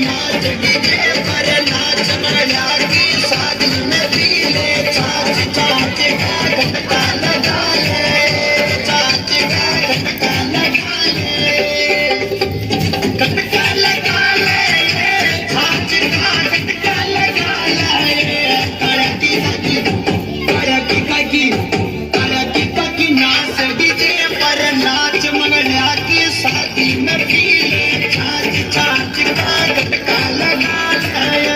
नाच डीजे पर नाच मंगला की शादी में पीले छाछ छाछ का घटका लगा ले छाछ का घटका लगा ले घटका लगा ले छाछ का घटका लगा ले करकी की नाच डीजे पर नाच मंगला की शादी में पीले छाछ छाछ का घटका लगा ले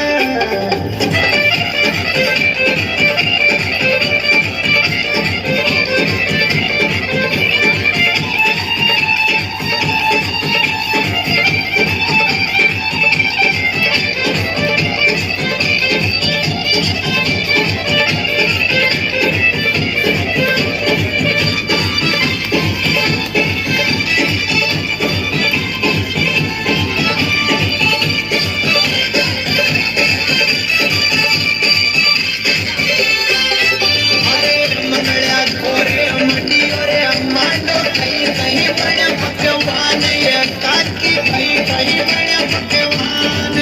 पकवान ये काकी भाई भाई बड़े पकवान